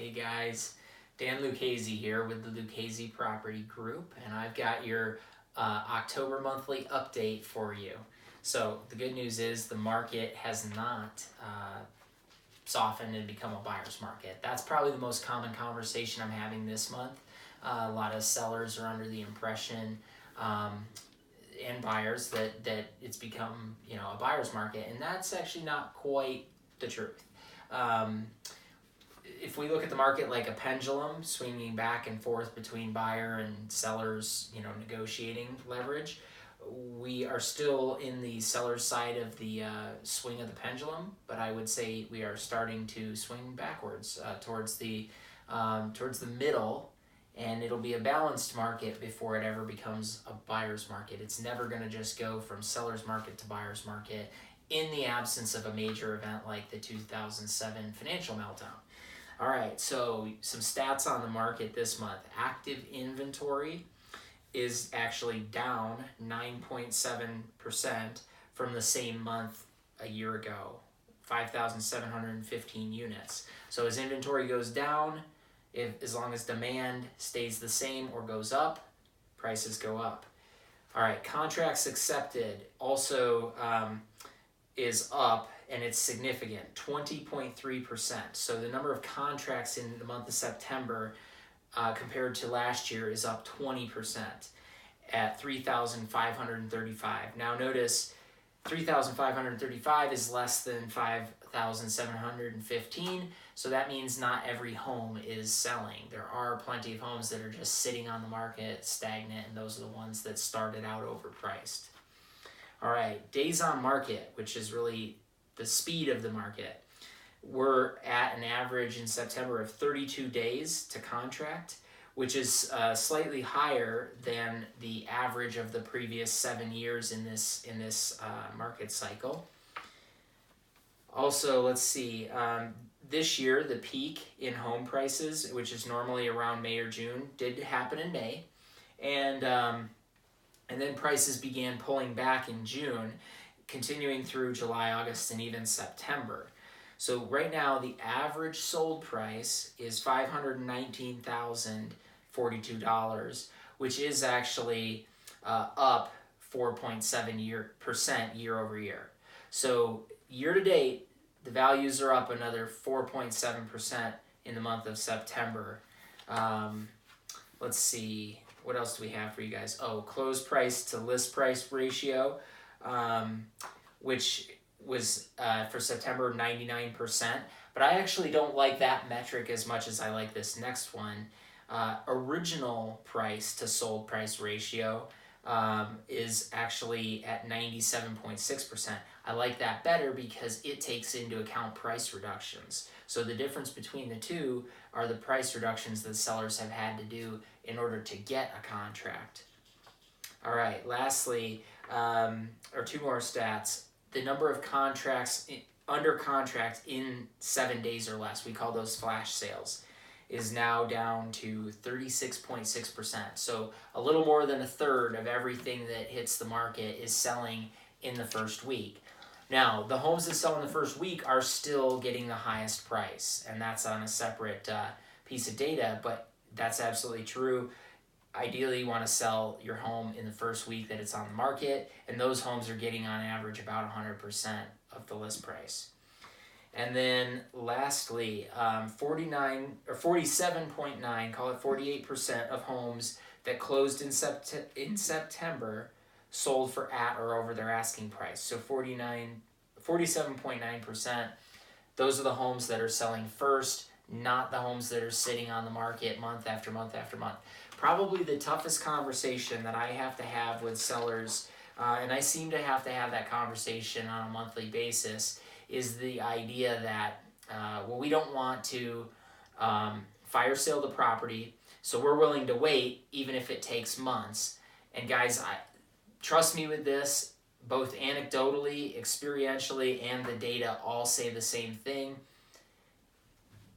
Hey guys, Dan Lucchesi here with the Lucchesi Property Group, and I've got your October monthly update for you. So the good news is the market has not softened and become a buyer's market. That's probably the most common conversation I'm having this month. A lot of sellers are under the impression and buyers that it's become a buyer's market, and that's actually not quite the truth. If we look at the market like a pendulum swinging back and forth between buyer and sellers, negotiating leverage, we are still in the seller's side of the swing of the pendulum, but I would say we are starting to swing backwards towards the middle, and it'll be a balanced market before it ever becomes a buyer's market. It's never going to just go from seller's market to buyer's market in the absence of a major event like the 2007 financial meltdown. All right, so some stats on the market this month. Active inventory is actually down 9.7% from the same month a year ago, 5,715 units. So as inventory goes down, as long as demand stays the same or goes up, prices go up. All right, contracts accepted also is up, and it's significant, 20.3%. So the number of contracts in the month of September compared to last year is up 20% at 3,535. Now notice 3,535 is less than 5,715, so that means not every home is selling. There are plenty of homes that are just sitting on the market, stagnant, and those are the ones that started out overpriced. All right, days on market, which is really the speed of the market. We're at an average in September of 32 days to contract, which is slightly higher than the average of the previous 7 years in this market cycle. Also, let's see, this year the peak in home prices, which is normally around May or June, did happen in May, and then prices began pulling back in June, continuing through July, August, and even September. So right now, the average sold price is $519,042, which is actually up 4.7% year over year. So year to date, the values are up another 4.7% in the month of September. Let's see, what else do we have for you guys? Oh, close price to list price ratio, which was for September 99%, but I actually don't like that metric as much as I like this next one. Original price to sold price ratio is actually at 97.6%. I like that better because it takes into account price reductions. So the difference between the two are the price reductions that sellers have had to do in order to get a contract. All right, lastly, or two more stats. The number of contracts under contract in 7 days or less, we call those flash sales, is now down to 36.6%. So a little more than a third of everything that hits the market is selling in the first week. Now, the homes that sell in the first week are still getting the highest price, and that's on a separate piece of data, but that's absolutely true. Ideally, you want to sell your home in the first week that it's on the market, and those homes are getting on average about 100% of the list price. And then lastly, 47.9, call it 48% of homes that closed in September sold for at or over their asking price. So 47.9%, those are the homes that are selling first, not the homes that are sitting on the market month after month after month. Probably the toughest conversation that I have to have with sellers, and I seem to have that conversation on a monthly basis, is the idea that, we don't want to fire sale the property, so we're willing to wait even if it takes months. And guys, trust me with this, both anecdotally, experientially, and the data all say the same thing.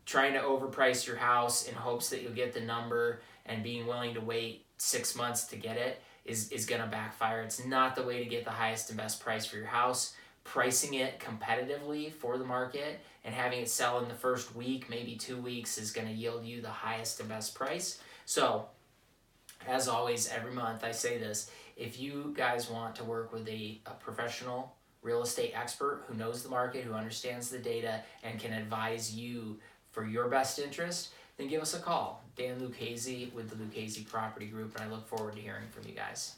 Trying to overprice your house in hopes that you'll get the number and being willing to wait 6 months to get it is going to backfire. It's not the way to get the highest and best price for your house. pricing it competitively for the market and having it sell in the first week, maybe 2 weeks, is going to yield you the highest and best price. So, as always, every month I say this: if you guys want to work with a professional real estate expert who knows the market, who understands the data, and can advise you for your best interest, then give us a call. Dan Lucchesi with the Lucchesi Property Group, and I look forward to hearing from you guys.